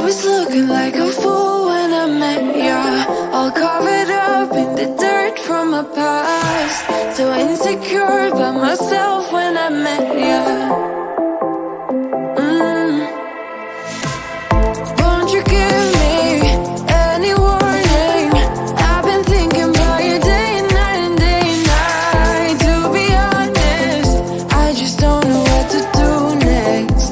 was looking like a fool when I met ya, all covered up in the dirt from my past. So insecure by myself when I met ya. Won't you give me any warning? I've been thinking about you day and night and day and night. To be honest, I just don't know what to do next.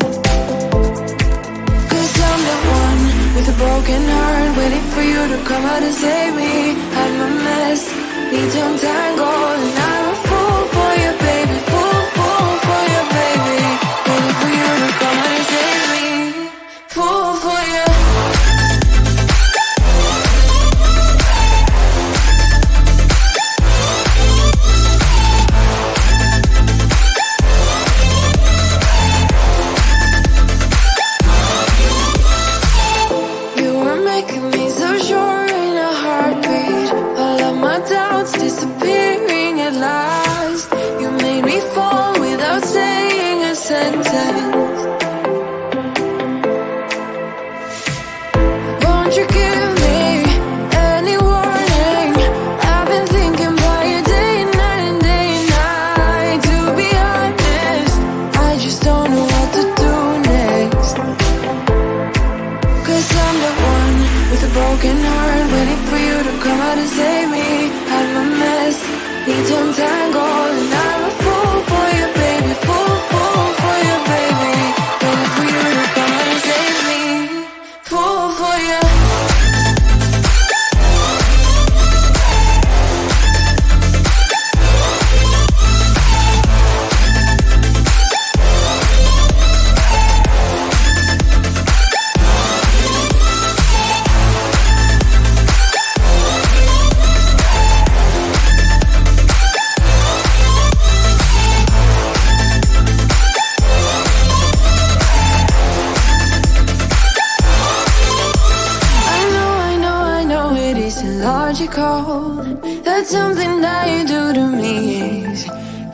Cause I'm the one with a broken heart, waiting for you to come out and save me. I'm a mess, need to untangle, and I'm a fool for you, baby. Fool for you, baby. Waiting for you to come out and save me. Fool for you. You were making me so sure in a heartbeat. All of my doubts disappearing at last. You made me fall without saying a sentence. Won't you give me any warning? I've been thinking about you day and night and day and night. To be honest, I just don't know what to do next. Cause I'm the one with a broken heart, waiting for you to come out and save me. I'm a mess, need to untangle, and I'm a fool for you, baby. Fool for you, baby. Waiting for you to come out and save me. Fool for you. illogical. That's something that you do to me. It's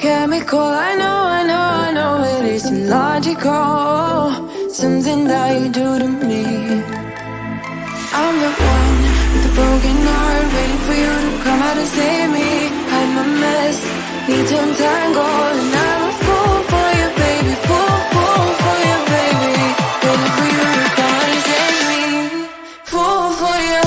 chemical, I know it is illogical. Something that you do to me. I'm the one with a broken heart, waiting for you to come out and save me. I'm a mess, need to untangle, and I'm a fool for you, baby. Fool for you, baby. Waiting for you to come out and save me. Fool for you.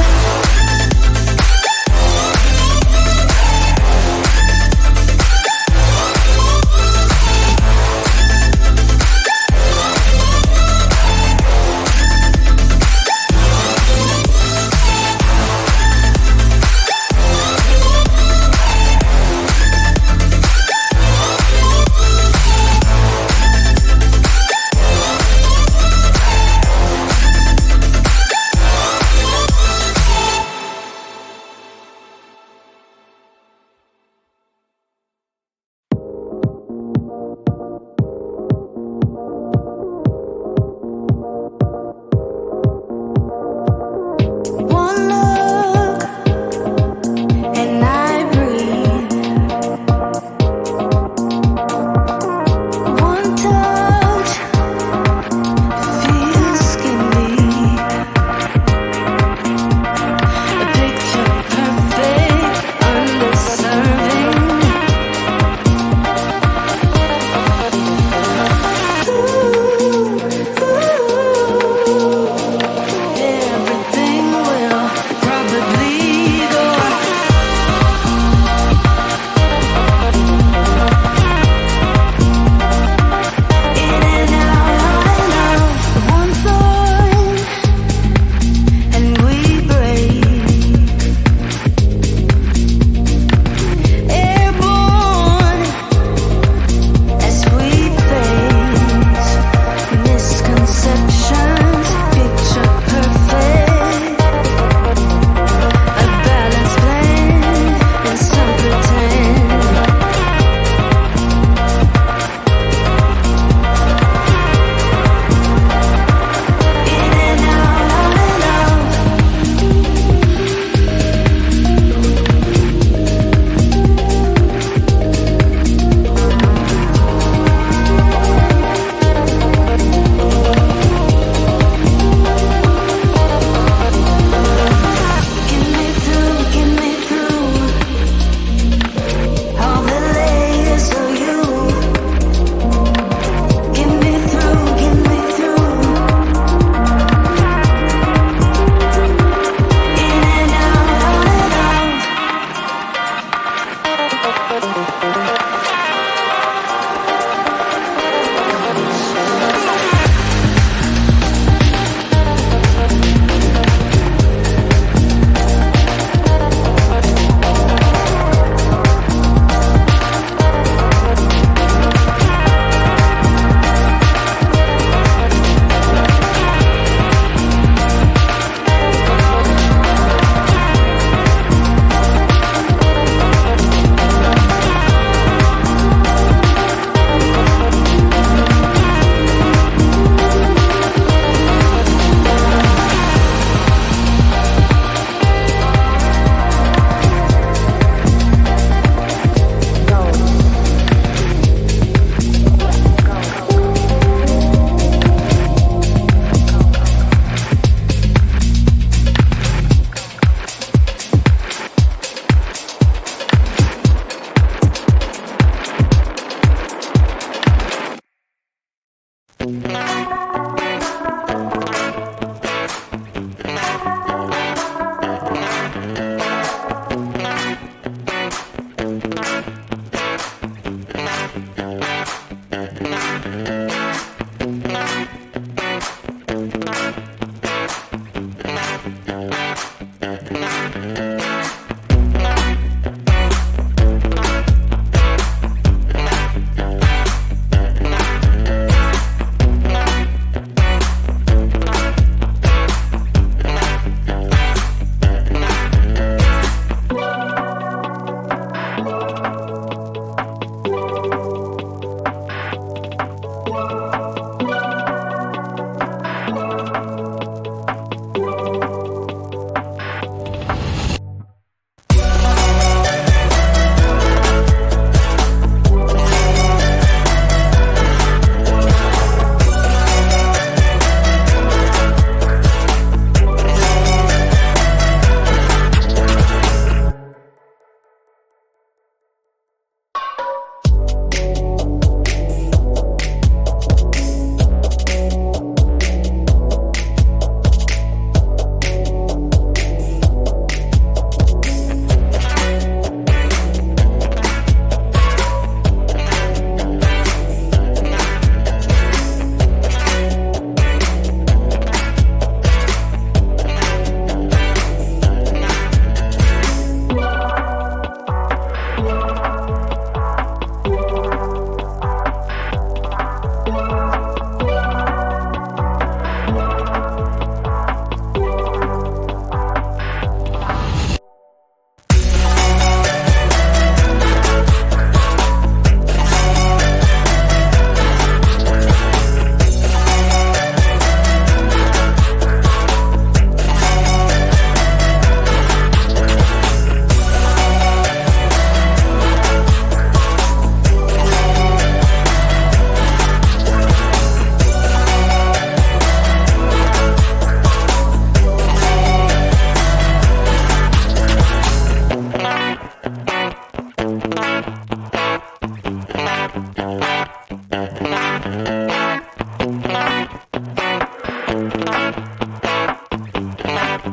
I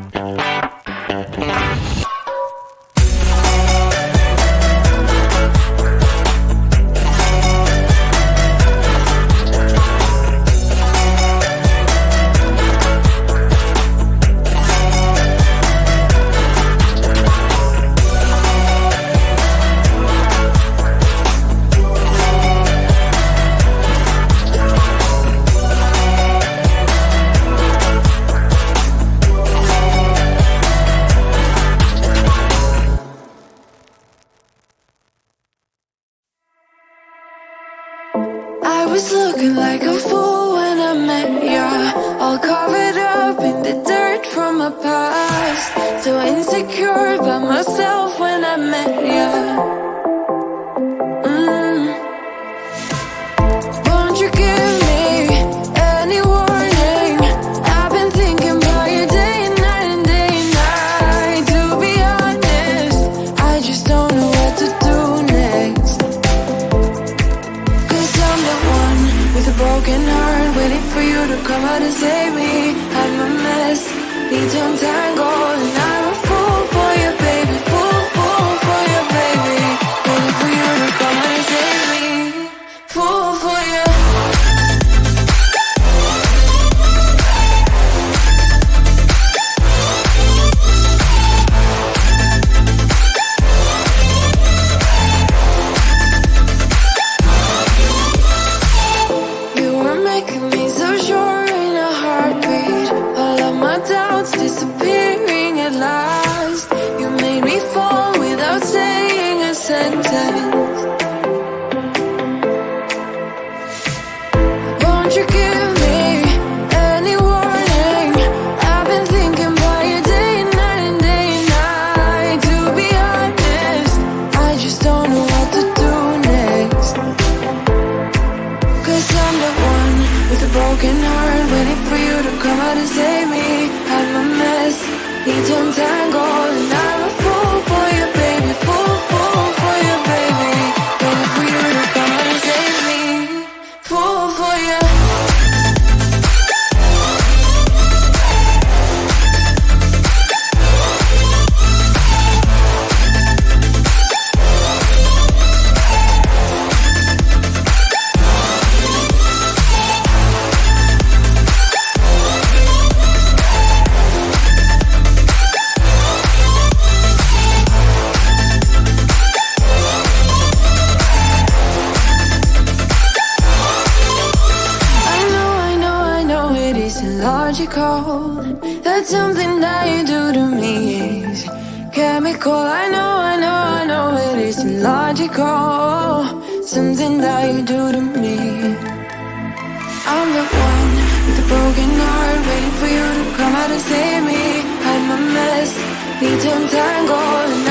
was looking like a fool when I met ya, all covered up in the dirt from my past. So insecure by myself when I met ya. Won't you give me any warning? I've been thinking about you day and night and day and night. To be honest, I just don't know what to do next. I'm the one with a broken heart, waiting for you to come out and save me. I'm a mess, need to untangle, and I'm a fool for you, baby. Fool for you, baby. Waiting for you to come out and save me. Fool for you. Disappearing at last. You made me fall without saying a sentence. Won't you give me any warning? I've been thinking about you day and night and day and night. To be honest, I just don't know what to do next. Cause I'm the one with a broken heart, waiting for you to come out and save me. I'm a mess, need to untangle, and I'm a fool for you, baby. Fool for you, baby. Waiting for you to come out and save me. Fool for you. That's something that you do to me is chemical. I know it isn't logical. Something that you do to me. I'm the one with a broken heart, waiting for you to come out and save me. I'm a mess, need to untangle, and